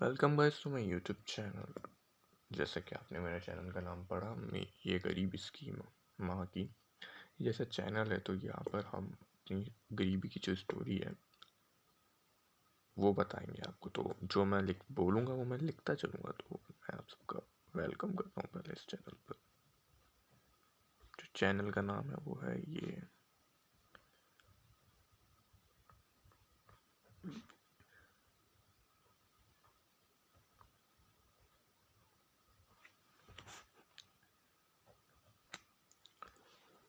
Welcome guys to my YouTube channel. जैसा कि आपने मेरे चैनल का नाम पढ़ा, मैं ये गरीबी स्कीम माँ की जैसा चैनल है, तो यहाँ पर हम अपनी गरीबी की जो स्टोरी है वो बताएंगे आपको। तो जो मैं बोलूँगा वो मैं लिखता चलूँगा। तो मैं आप सबका वेलकम करता हूँ पहले इस चैनल पर। जो चैनल का नाम है वो है ये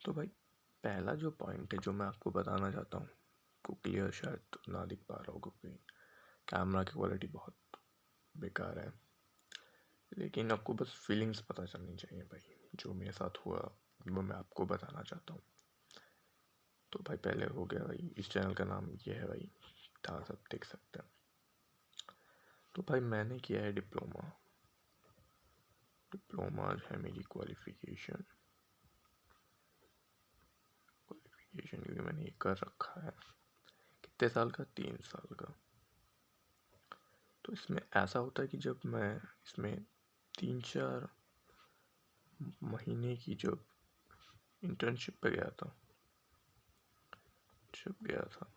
तो भाई, पहला जो पॉइंट है जो मैं आपको बताना चाहता हूँ को क्लियर शायद ना दिख पा रहा हो क्योंकि कैमरा की क्वालिटी बहुत बेकार है, लेकिन आपको बस फीलिंग्स पता चलनी चाहिए भाई। जो मेरे साथ हुआ वो मैं आपको बताना चाहता हूँ। तो भाई पहले हो गया भाई, इस चैनल का नाम ये है भाई, था सब देख सकते हैं। तो भाई मैंने किया है डिप्लोमा। डिप्लोमा है मेरी क्वालिफिकेशन क्योंकि मैंने ये कर रखा है। कितने साल का? 3 साल का। तो इसमें ऐसा होता है कि जब मैं इसमें 3-4 महीने की जब इंटर्नशिप पे गया था,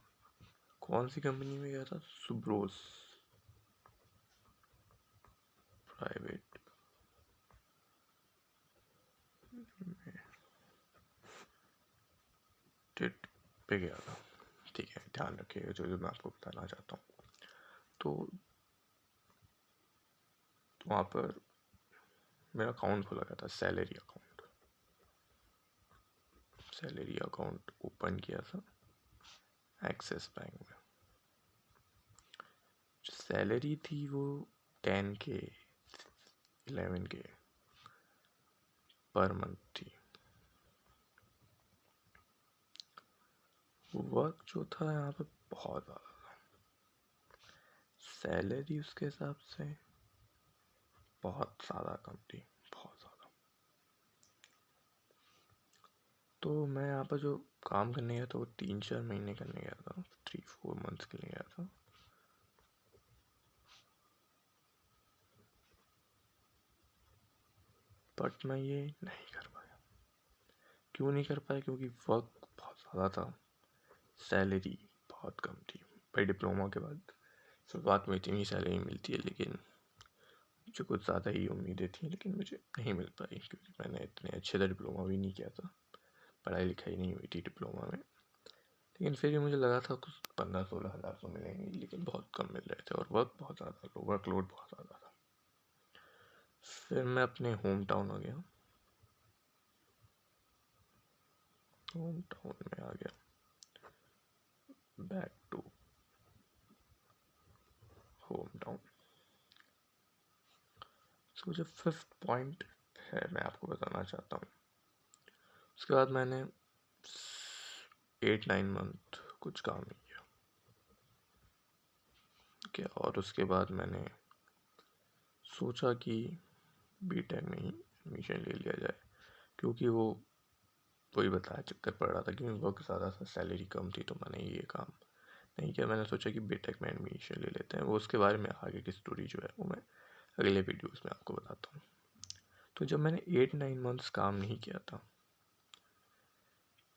कौन सी कंपनी में गया था? सुब्रोस प्राइवेट लिमिटेड पे गया था। ठीक है, ध्यान रखिएगा जो जो मैं आपको बताना चाहता हूँ। तो वहाँ पर मेरा अकाउंट खोला गया था, सैलरी अकाउंट ओपन किया था एक्सिस बैंक में। जो सैलरी थी वो 10K 11K पर मंथ थी। वर्क जो था यहाँ पे बहुत ज़्यादा था, सैलरी उसके हिसाब से बहुत ज़्यादा कम थी, बहुत ज़्यादा। तो मैं यहाँ पर जो काम करने गया था वो 3-4 महीने करने गया था, 3-4 मंथ्स के लिए गया था। बट मैं ये नहीं कर पाया। क्यों नहीं कर पाया? क्योंकि वर्क बहुत ज़्यादा था, सैलरी बहुत कम थी। भाई डिप्लोमा के बाद शुरुआत में इतनी सैलरी मिलती है, लेकिन मुझे कुछ ज़्यादा ही उम्मीदें थी, लेकिन मुझे नहीं मिल पाई क्योंकि मैंने इतने अच्छे से डिप्लोमा भी नहीं किया था, पढ़ाई लिखाई नहीं हुई थी डिप्लोमा में। लेकिन फिर भी मुझे लगा था कुछ 15-16 हज़ार तो मिलेंगे, लेकिन बहुत कम मिल रहे थे और वर्क बहुत ज़्यादा था, वर्कलोड बहुत ज़्यादा था। फिर मैं अपने होम टाउन आ गया, होम टाउन में आ गया, बैक टू होम टाउन। सो जो 5th पॉइंट है मैं आपको बताना चाहता हूँ। उसके बाद मैंने 8-9 मंथ कुछ काम नहीं किया, और उसके बाद मैंने सोचा कि बीटेक में ही एडमिशन ले लिया जाए, क्योंकि वो वही बताया चक्कर पड़ रहा था क्योंकि वर्क ज़्यादा था, सैलरी कम थी। तो मैंने ये काम नहीं किया। मैंने सोचा कि बीटेक में एडमिशन ले लेते हैं। वो उसके बारे में आगे की स्टोरी जो है वो मैं अगले वीडियोस में आपको बताता हूँ। तो जब मैंने 8-9 मंथ्स काम नहीं किया था,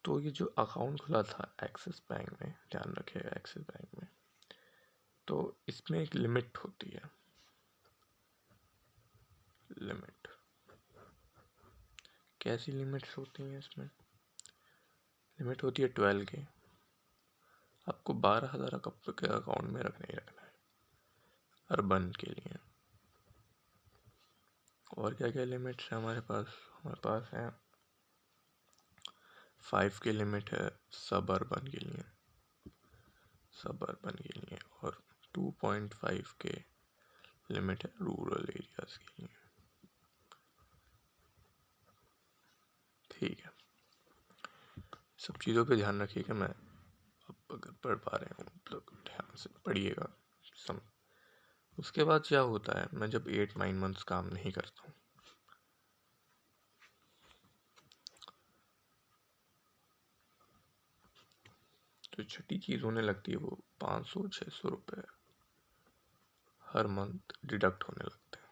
तो ये जो अकाउंट खुला था एक्सिस बैंक में, ध्यान रखिएगा एक्सिस बैंक में, तो इसमें एक लिमिट होती है। लिमिट कैसी लिमिट्स होती हैं इसमें? लिमिट होती है 12K। आपको 12,000 के अकाउंट में रखना ही रखना है अर्बन के लिए। और क्या क्या लिमिट्स है हमारे पास है 5K लिमिट है सब अर्बन के लिए, और 2.5K लिमिट है रूरल एरियाज के लिए। ठीक है, सब चीज़ों पे ध्यान रखिएगा। मैं अब अगर पढ़ पा रहे हूँ तो ध्यान से पढ़िएगा। सम उसके बाद क्या होता है, मैं जब 8-9 मंथ्स काम नहीं करता हूँ, तो छठी चीज़ होने लगती है वो 500-600 रुपये हर मंथ डिडक्ट होने लगते हैं।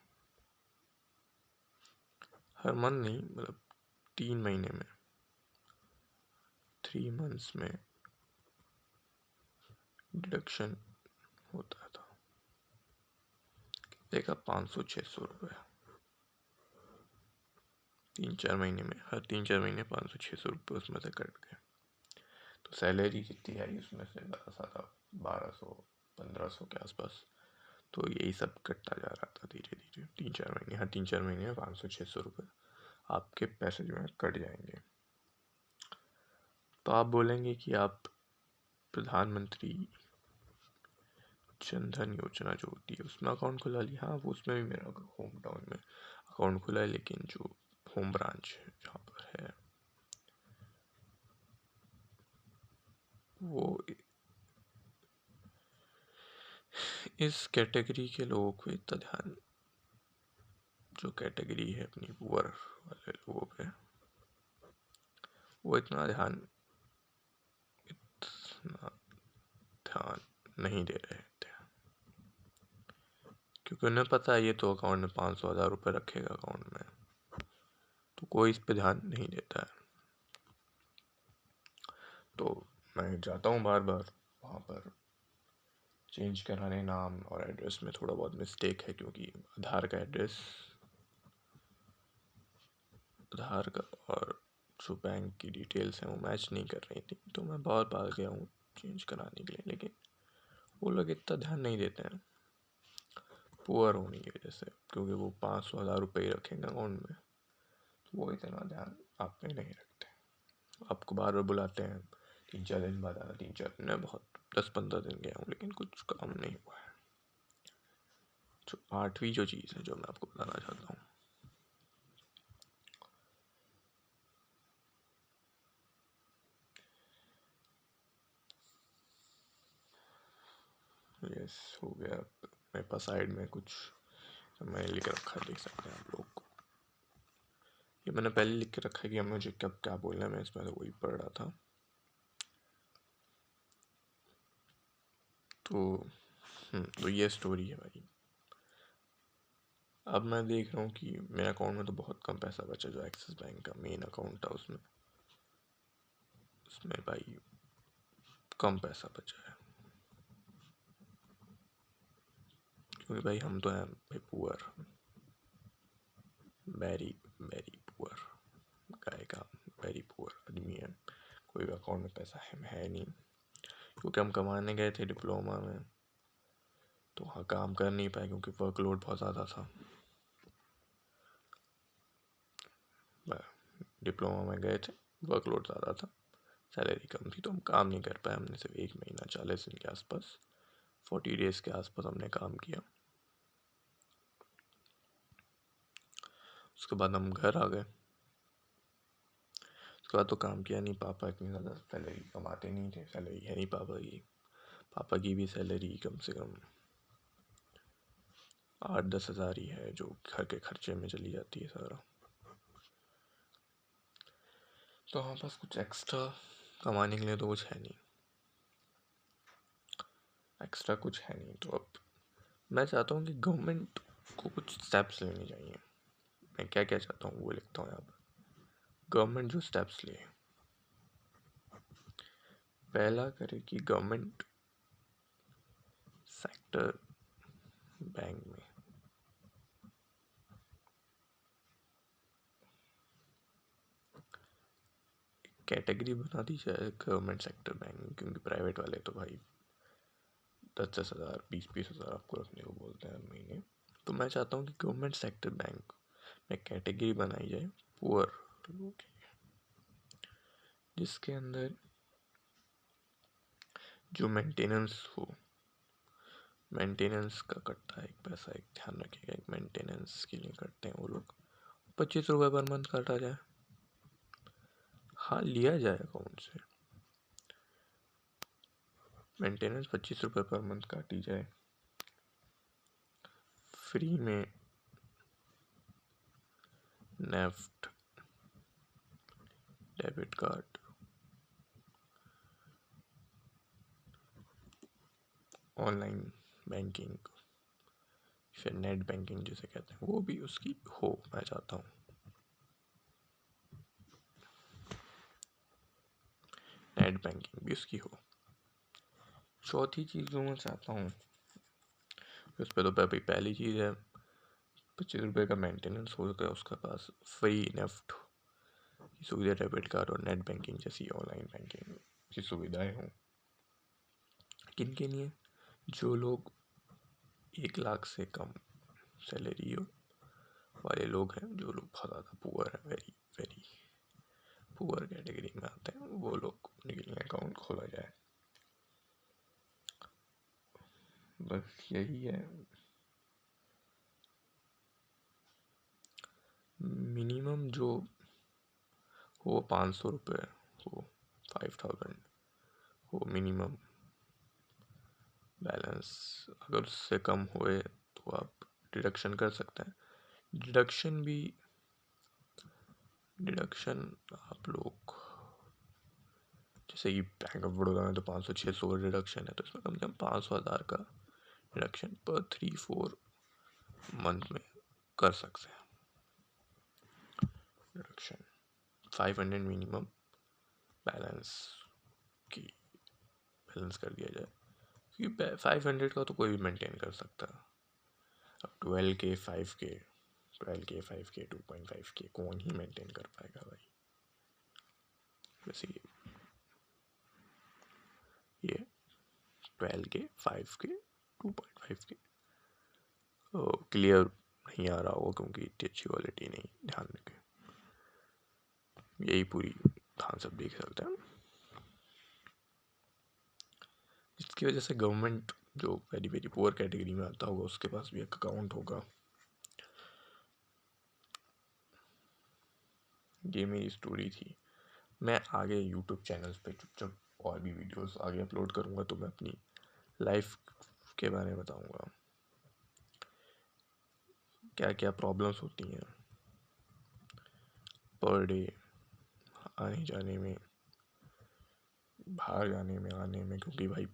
हर मंथ नहीं, मतलब 3 महीने में, 3 मंथ्स में डिडक्शन होता था। देखा 500-600 रुपये 3-4 महीने में, हर 3-4 महीने 500-600 रुपये उसमें से कट गए। तो सैलरी जितनी आई उसमें से ज़्यादा 1200-1500 के आसपास। तो यही सब कटता जा रहा था धीरे धीरे 3-4 महीने, हर 3-4 महीने में 500-600 रुपये आपके पैसे जो है कट जाएंगे। तो आप बोलेंगे कि आप प्रधानमंत्री जन धन योजना जो होती है उसमें अकाउंट खुला लिया। हाँ, वो उसमें भी मेरा होम टाउन में अकाउंट खुला है, लेकिन जो होम ब्रांच जहाँ पर है वो इस कैटेगरी के लोगों को इतना ध्यान, जो कैटेगरी है अपनी पुअर वाले लोगों पे, वो इतना ध्यान नहीं दे रहे थे, क्योंकि उन्हें पता है ये तो अकाउंट में 500-1000 रुपये रखेगा अकाउंट में, तो कोई इस पे ध्यान नहीं देता है। तो मैं जाता हूँ बार बार वहाँ पर चेंज कराने, नाम और एड्रेस में थोड़ा बहुत मिस्टेक है, क्योंकि आधार का एड्रेस, आधार का और जो बैंक की डिटेल्स हैं वो मैच नहीं कर रही थी। तो मैं बहुत बार गया हूँ चेंज कराने के लिए, लेकिन वो लोग इतना ध्यान नहीं देते हैं पुअर होने की वजह से, क्योंकि वो 500-1000 रुपये ही रखेंगे अकाउंट में, तो वो इतना ध्यान आप पे नहीं रखते। आपको बार बार बुलाते हैं, 3-4 दिन बाद आना, 3-4 दिन में बहुत 10-15 दिन गया हूँ, लेकिन कुछ काम नहीं हुआ है। जो 8वीं जो चीज़ है जो मैं आपको बताना चाहता हूँ, यस हो गया। मेरे पास साइड में कुछ मैंने लिख रखा है, देख सकते हैं आप लोग। ये मैंने पहले लिख के रखा है कि मुझे कब क्या बोलना है, मैं इसमें तो वही पढ़ रहा था। तो ये स्टोरी है भाई। अब मैं देख रहा हूँ कि मेरे अकाउंट में तो बहुत कम पैसा बचा, जो एक्सिस बैंक का मेन अकाउंट था उसमें भाई कम पैसा बचा है, क्योंकि भाई हम तो हैं भाई poor, very very poor guy का, वेरी पुअर आदमी है। कोई अकाउंट में पैसा है नहीं, क्योंकि हम कमाने गए थे डिप्लोमा में, तो वहाँ काम कर नहीं पाए क्योंकि वर्कलोड बहुत ज़्यादा था। डिप्लोमा में गए थे, वर्कलोड ज़्यादा था, सैलरी कम थी, तो हम काम नहीं कर पाए। हमने सिर्फ 1 महीना 40 दिन के आसपास, 40 डेज़ के आसपास हमने काम किया। उसके बाद हम घर आ गए। उसके बाद तो काम किया नहीं, पापा इतनी ज़्यादा सैलरी कमाते नहीं थे, सैलरी है नहीं पापा की भी सैलरी कम से कम 8-10 हज़ार ही है, जो घर के खर्चे में चली जाती है सारा। तो हमारे पास कुछ एक्स्ट्रा कमाने के लिए तो कुछ है नहीं, एक्स्ट्रा कुछ है नहीं। तो अब मैं चाहता हूँ कि गवर्नमेंट को कुछ स्टेप्स लेने चाहिए। मैं क्या क्या चाहता हूँ वो लिखता हूँ यहाँ पर। गवर्नमेंट जो स्टेप्स ले, पहला करे कि गवर्नमेंट सेक्टर बैंक में कैटेगरी बना दी जाए गवर्नमेंट सेक्टर बैंक में, क्योंकि प्राइवेट वाले तो भाई 10-10 हज़ार 20-20 हज़ार आपको रखने को बोलते हैं हर महीने। तो मैं चाहता हूँ कि गवर्नमेंट सेक्टर बैंक में कैटेगरी बनाई जाए पुअर लोगों की, जिसके अंदर जो मेंटेनेंस हो, मेंटेनेंस का कटता है एक पैसा, एक ध्यान रखिएगा, एक मेंटेनेंस के लिए करते हैं वो लोग, 25 रुपये पर मंथ काटा जाए। हाँ, लिया जाए अकाउंट से, मेंटेनेंस 25 रुपये पर मंथ काटी जाए, फ्री में NEFT debit card, online banking फिर नेट बैंकिंग जिसे कहते हैं वो भी उसकी हो, मैं चाहता हूँ नेट बैंकिंग भी उसकी हो। चौथी चीज़ जो मैं चाहता हूँ उस पर तो पहली चीज़ है 25 रुपये का मेंटेनेंस हो गया उसके पास, फ्री नेफ्ट की सुविधा, डेबिट कार्ड और नेट बैंकिंग जैसी ऑनलाइन बैंकिंग की सुविधाएं हों। किन के लिए? जो लोग 1 लाख से कम सैलरी वाले लोग हैं, जो लोग बहुत ज़्यादा पुअर हैं, वेरी वेरी पुअर कैटेगरी में आते हैं, वो लोग उनके लिए अकाउंट खोला जाए। बस यही है। मिनिमम जो हो 500 रुपये हो, 5000 हो मिनिमम बैलेंस। अगर उससे कम होए तो आप डिडक्शन कर सकते हैं। डिडक्शन आप लोग जैसे कि बैंक ऑफ बड़ौदा में तो 500-600 का डिडक्शन है, तो इसमें कम से कम 500,000 का डिडक्शन पर 3-4 मंथ में कर सकते हैं। डिडक्शन 500 मिनिमम बैलेंस कर दिया जाए, क्योंकि 500 का तो कोई भी मेंटेन कर सकता है। अब 12K 5K 2.5K कौन ही मेंटेन कर पाएगा भाई। वैसे ये 12K 5K 2.5K क्लियर नहीं आ रहा होगा क्योंकि इतनी अच्छी क्वालिटी नहीं, ध्यान रखें। यही पूरी ध्यान सब देख सकते हैं, जिसकी वजह से गवर्नमेंट जो वेरी वेरी पुअर कैटेगरी में आता होगा उसके पास भी एक अकाउंट होगा। ये मेरी स्टोरी थी। मैं आगे यूट्यूब चैनल्स पे चुपचाप और भी वीडियोस आगे अपलोड करूँगा, तो मैं अपनी लाइफ के बारे में बताऊँगा, क्या क्या प्रॉब्लम्स होती हैं पर डे आने जाने में, बाहर जाने में, आने में, क्योंकि भाई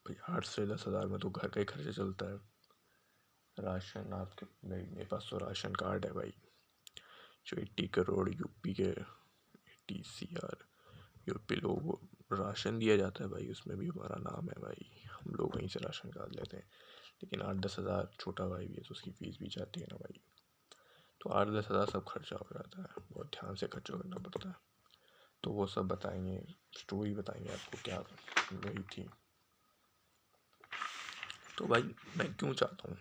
8 से 10 हज़ार में तो घर का ही खर्चा चलता है। राशन आपके भाई, मेरे पास तो राशन कार्ड है भाई, जो 80 करोड़ यूपी के 80 CR यूपी लोग राशन दिया जाता है भाई, उसमें भी हमारा नाम है भाई, हम लोग वहीं से राशन कार्ड लेते हैं। लेकिन 8-10 हज़ार छोटा भाई भी है तो उसकी फ़ीस भी जाती है ना भाई, तो 8-10 हज़ार सब खर्चा हो जाता है, बहुत ध्यान से खर्चा करना पड़ता है। तो वो सब बताएंगे, स्टोरी बताएंगे आपको क्या वही थी। तो भाई मैं क्यों चाहता हूँ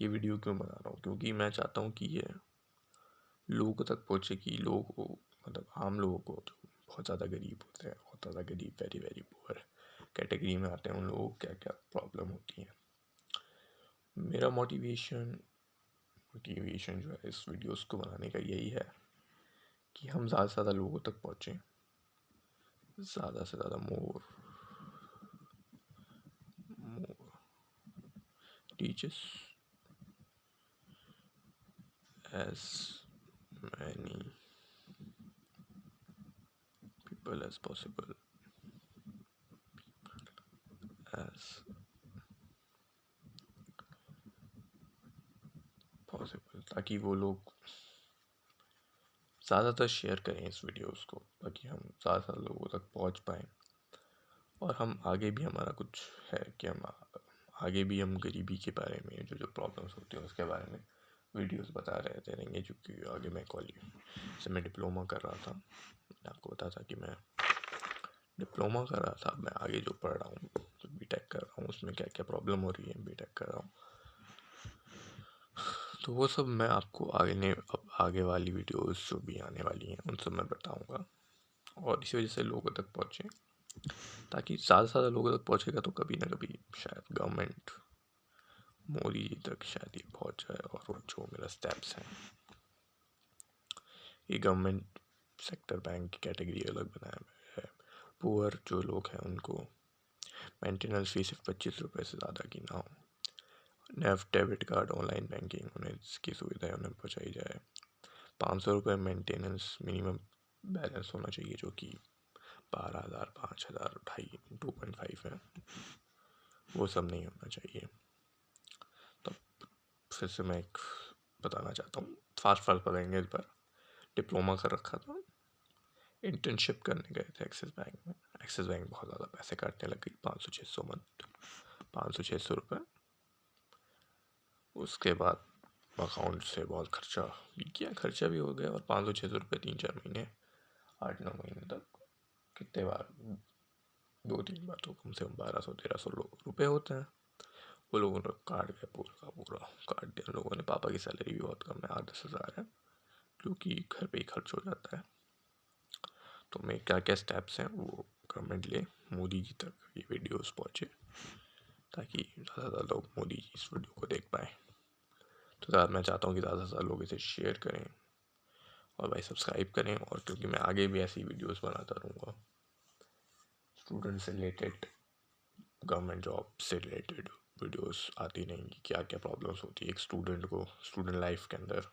ये वीडियो क्यों बना रहा हूँ, क्योंकि मैं चाहता हूँ कि ये लोगों तक पहुँचे, कि लोगों को, मतलब आम लोगों को जो बहुत ज़्यादा गरीब होते हैं, बहुत ज़्यादा गरीब वेरी वेरी पुअर कैटेगरी में आते हैं, उन लोगों को क्या क्या प्रॉब्लम होती है। मेरा मोटिवेशन जो है इस वीडियोस को बनाने का यही है कि हम ज़्यादा से ज़्यादा लोगों तक पहुँचें, ज़्यादा से ज़्यादा मोर teaches as many people as possible ताकि वो लोग ज़्यादातर शेयर करें इस वीडियोस को, ताकि हम ज़्यादा लोगों तक पहुंच पाएँ। और हम आगे भी, हमारा कुछ है कि हम आगे भी हम गरीबी के बारे में, जो जो प्रॉब्लम्स होती हैं उसके बारे में वीडियोस बता रहते रहेंगे। क्योंकि आगे मैं से मैं डिप्लोमा कर रहा था, मैंने आपको बताया था कि मैं डिप्लोमा कर रहा था, मैं आगे जो पढ़ रहा हूँ, जो बीटेक कर रहा हूँ, उसमें क्या क्या प्रॉब्लम हो रही है, बीटेक कर रहा हूँ, तो वो सब मैं आपको आगे वाली वीडियोस जो भी आने वाली हैं उन सब मैं बताऊँगा। और इसी वजह से लोगों तक पहुँचे, ताकि ज़्यादा से ज़्यादा लोगों तक पहुँचेगा तो कभी ना कभी शायद गवर्नमेंट मोदी जी तक शायद ये पहुँच जाए। और वो जो मेरा स्टेप्स हैं, ये गवर्नमेंट सेक्टर बैंक की कैटेगरी अलग बनाया है। पुअर जो लोग हैं उनको मेंटेनेंस फीस सिर्फ 25 रुपये से ज़्यादा की ना हो। NEFT debit card, online banking, उन्हें इसकी सुविधाएं उन्हें पहुँचाई जाए। 500 रुपये मेंटेनेंस मिनिमम बैलेंस होना चाहिए, जो कि 12,000, 5,000, 2.5 है, वो सब नहीं होना चाहिए। तो फिर से मैं एक बताना चाहता हूँ, फास्ट बताएंगे इस बार। डिप्लोमा कर रखा था, इंटर्नशिप करने गए थे एक्सिस बैंक में। एक्सिस बैंक बहुत ज़्यादा पैसे काटने लग गई, 500-600 मंथ, 500-600 रुपये। उसके बाद अकाउंट से बहुत खर्चा किया, खर्चा भी हो गया, और 500-600 रुपये 3-4 महीने, 8-9 महीने तक कितने बार, 2-3 बार तो कम से कम 1200-1300 रुपये होते हैं। वो लोगों ने काट गया, पूरा का पूरा काट दिया लोगों ने। पापा की सैलरी भी बहुत कम है, 8-10 हज़ार है, क्योंकि घर पे ही खर्च हो जाता है। तो मैं क्या क्या स्टेप्स हैं वो गवर्नमेंट ले, मोदी जी तक ये वीडियोस पहुँचे, ताकि ज़्यादा से ज़्यादा लोग मोदी जी इस वीडियो को देख पाएँ। तो ज़्यादा मैं चाहता हूँ कि ज़्यादा से ज़्यादा लोग इसे शेयर करें और भाई सब्सक्राइब करें, और क्योंकि मैं आगे भी ऐसी वीडियोस बनाता रहूँगा, स्टूडेंट से रिलेटेड, गवर्नमेंट जॉब से रिलेटेड वीडियोस आती रहेंगी। क्या क्या प्रॉब्लम्स होती है एक स्टूडेंट को स्टूडेंट लाइफ के अंदर,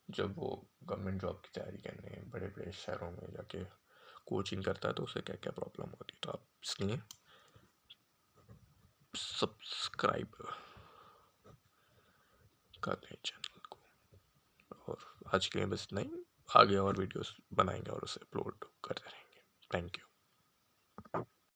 जब वो गवर्नमेंट जॉब की तैयारी करने बड़े बड़े शहरों में जाके कोचिंग करता है, तो उसे क्या क्या प्रॉब्लम होती है। तो आप इसलिए सब्सक्राइब कर दें चैनल को। और आज के लिए बस नहीं, आगे और वीडियोस बनाएंगे और उसे अपलोड करते रहेंगे। Thank you.